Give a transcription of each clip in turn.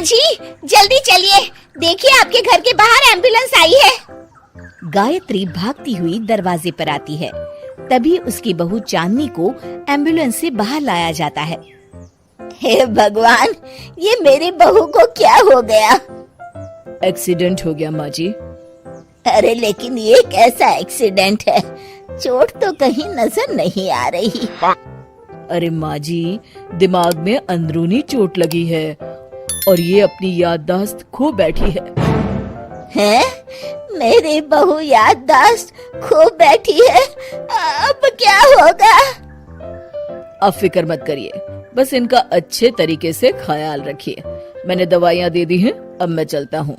माँ जी जल्दी चलिए, देखिए आपके घर के बाहर एम्बुलेंस आई है। गायत्री भागती हुई दरवाजे पर आती है। तभी उसकी बहू चांदनी को एम्बुलेंस से बाहर लाया जाता है। हे भगवान, ये मेरी बहू को क्या हो गया? एक्सीडेंट हो गया माँ जी। अरे लेकिन ये कैसा एक्सीडेंट है? चोट तो कहीं नजर नहीं आ रही। अरे माँ जी, दिमाग में अंदरूनी चोट लगी है और ये अपनी याददाश्त खो बैठी है। हैं? मेरी बहू याददाश्त खो बैठी है, अब क्या होगा? अब फिक्र मत करिए, बस इनका अच्छे तरीके से ख्याल रखिए। मैंने दवाइयाँ दे दी हैं, अब मैं चलता हूँ।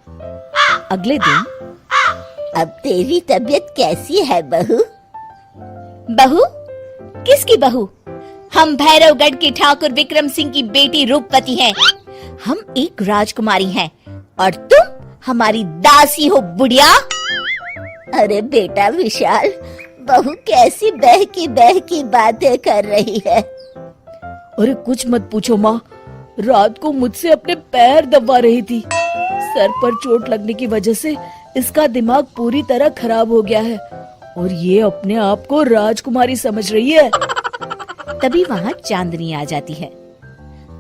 अगले दिन, अब तेरी तबीयत कैसी है बहू? बहू? किसकी बहू? हम भैरवगढ़ के ठाकुर विक्रम सिंह की बेटी रूपवती हैं। हम एक राजकुमारी हैं और तुम हमारी दासी हो बुढ़िया। अरे बेटा विशाल, बहू कैसी बहकी बातें कर रही है। अरे कुछ मत पूछो माँ, रात को मुझसे अपने पैर दबा रही थी। सर पर चोट लगने की वजह से इसका दिमाग पूरी तरह खराब हो गया है और ये अपने आप को राजकुमारी समझ रही है। तभी वहाँ चांदनी आ जाती है।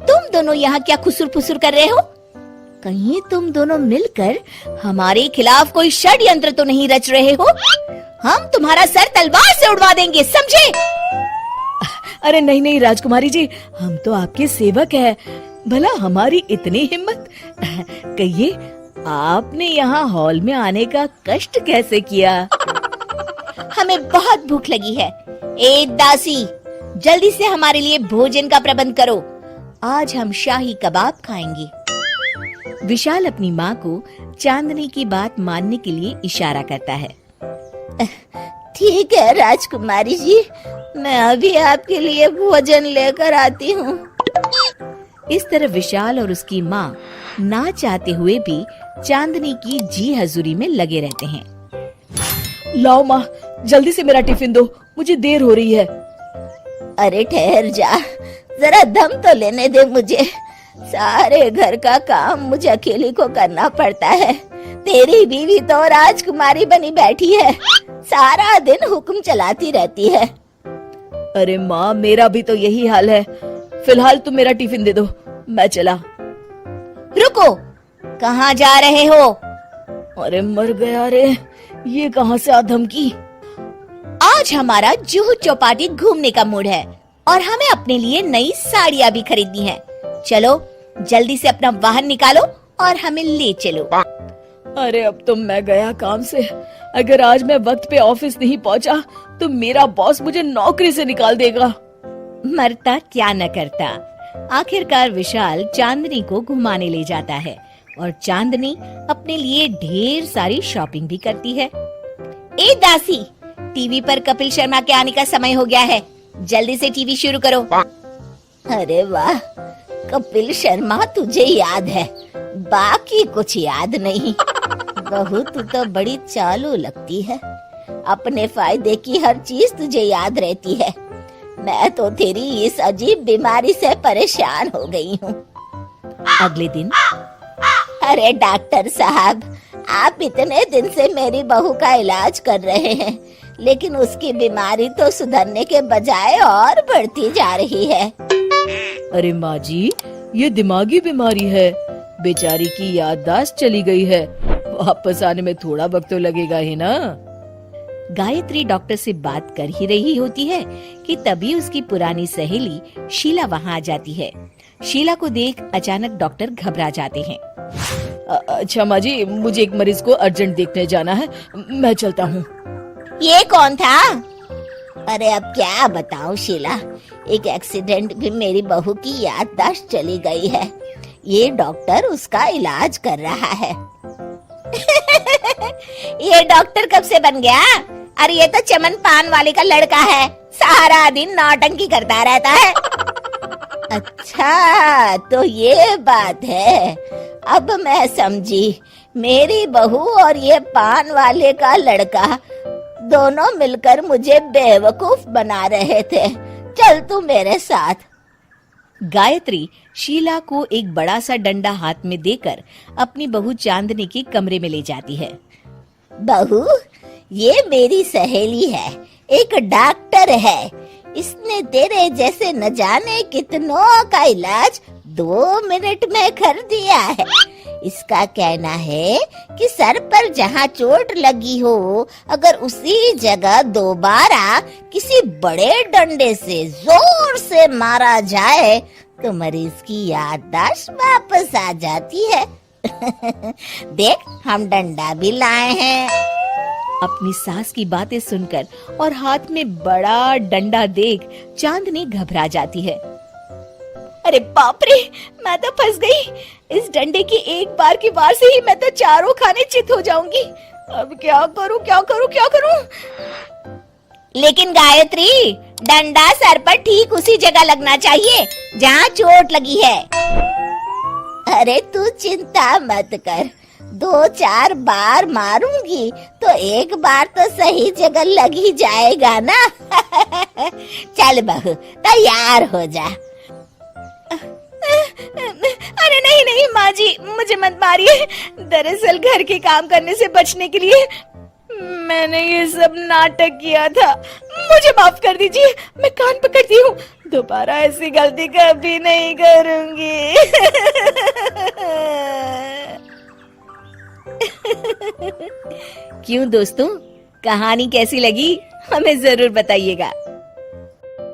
तुम दोनों यहाँ क्या खुसुर फुसुर कर रहे हो? कहीं तुम दोनों मिलकर हमारे खिलाफ कोई षड्यंत्र तो नहीं रच रहे हो? हम तुम्हारा सर तलवार से उड़वा देंगे, समझे? अरे नहीं नहीं राजकुमारी जी, हम तो आपके सेवक हैं। भला हमारी इतनी हिम्मत? कहिए, आपने यहाँ हॉल में आने का कष्ट कैसे किया? हमें बहुत भूख लगी है। ए दासी, जल्दी से हमारे लिए भोजन का प्रबंध करो। आज हम शाही कबाब खाएंगे। विशाल अपनी माँ को चांदनी की बात मानने के लिए इशारा करता है। ठीक है राजकुमारी जी, मैं अभी आपके लिए भोजन लेकर आती हूँ। इस तरह विशाल और उसकी माँ ना चाहते हुए भी चांदनी की जी हजूरी में लगे रहते हैं। लाओ माँ, जल्दी से मेरा टिफिन दो, मुझे देर हो रही है। अरे ठहर जा, जरा दम तो लेने दे मुझे। सारे घर का काम मुझे अकेली को करना पड़ता है। तेरी बीवी तो राजकुमारी बनी बैठी है, सारा दिन हुक्म चलाती रहती है। अरे माँ, मेरा भी तो यही हाल है। फिलहाल तुम मेरा टिफिन दे दो, मैं चला। रुको, कहाँ जा रहे हो? अरे मर गया रे, ये कहाँ से आ धमकी? आज हमारा जुहू चौपाटी घूमने का मूड है और हमें अपने लिए नई साड़ियाँ भी खरीदनी है। चलो जल्दी से अपना वाहन निकालो और हमें ले चलो। अरे अब तो मैं गया काम से। अगर आज मैं वक्त पे ऑफिस नहीं पहुंचा तो मेरा बॉस मुझे नौकरी से निकाल देगा। मरता क्या न करता। आखिरकार विशाल चांदनी को घुमाने ले जाता है और चांदनी अपने लिए ढेर सारी शॉपिंग भी करती है। ए दासी, टीवी पर कपिल शर्मा के आने का समय हो गया है, जल्दी से टीवी शुरू करो। अरे वाह, कपिल शर्मा तुझे याद है, बाकी कुछ याद नहीं। बहू तू तो बड़ी चालू लगती है, अपने फायदे की हर चीज तुझे याद रहती है। मैं तो तेरी इस अजीब बीमारी से परेशान हो गई हूँ। अगले दिन, अरे डॉक्टर साहब, आप इतने दिन से मेरी बहू का इलाज कर रहे हैं, लेकिन उसकी बीमारी तो सुधरने के बजाय और बढ़ती जा रही है। अरे माँ जी, ये दिमागी बीमारी है। बेचारी की याददाश्त चली गई है, वापस आने में थोड़ा वक्त तो लगेगा ही ना। गायत्री डॉक्टर से बात कर ही रही होती है कि तभी उसकी पुरानी सहेली शीला वहाँ आ जाती है। शीला को देख अचानक डॉक्टर घबरा जाते हैं। अच्छा माँ जी, मुझे एक मरीज को अर्जेंट देखने जाना है, मैं चलता हूँ। ये कौन था? अरे अब क्या बताऊं शीला, एक एक्सीडेंट भी मेरी बहू की याददाश्त चली गई है। ये डॉक्टर उसका इलाज कर रहा है। ये डॉक्टर कब से बन गया? अरे ये तो चमन पान वाले का लड़का है, सारा दिन नौटंकी करता रहता है। अच्छा तो ये बात है, अब मैं समझी। मेरी बहू और ये पान वाले का लड़का दोनों मिलकर मुझे बेवकूफ बना रहे थे। चल तू मेरे साथ। गायत्री शीला को एक बड़ा सा डंडा हाथ में देकर अपनी बहू चांदनी के कमरे में ले जाती है। बहू, ये मेरी सहेली है, एक डॉक्टर है। इसने तेरे जैसे न जाने कितनों का इलाज 2 मिनट में कर दिया है। इसका कहना है कि सर पर जहाँ चोट लगी हो, अगर उसी जगह दोबारा किसी बड़े डंडे से जोर से मारा जाए तो मरीज की याददाश्त वापस आ जाती है। देख, हम डंडा भी लाए हैं। अपनी सास की बातें सुनकर और हाथ में बड़ा डंडा देख चांदनी घबरा जाती है। अरे बाप रे, मैं तो फंस गई। इस डंडे की एक बार की वार से ही मैं तो चारों खाने चित हो जाऊंगी। अब क्या करूं, क्या करूं, क्या करूं? लेकिन गायत्री, डंडा सर पर ठीक उसी जगह लगना चाहिए जहाँ चोट लगी है। अरे तू चिंता मत कर, 2-4 बार मारूंगी तो एक बार तो सही जगह लग ही जाएगा ना। चल बहू, तैयार हो जा। अरे नहीं नहीं माँ जी, मुझे मत मारिए। दरअसल घर के काम करने से बचने के लिए मैंने ये सब नाटक किया था। मुझे माफ कर दीजिए, मैं कान पकड़ती हूँ। दोबारा ऐसी गलती कभी नहीं करूंगी। क्यों दोस्तों, कहानी कैसी लगी हमें जरूर बताइएगा।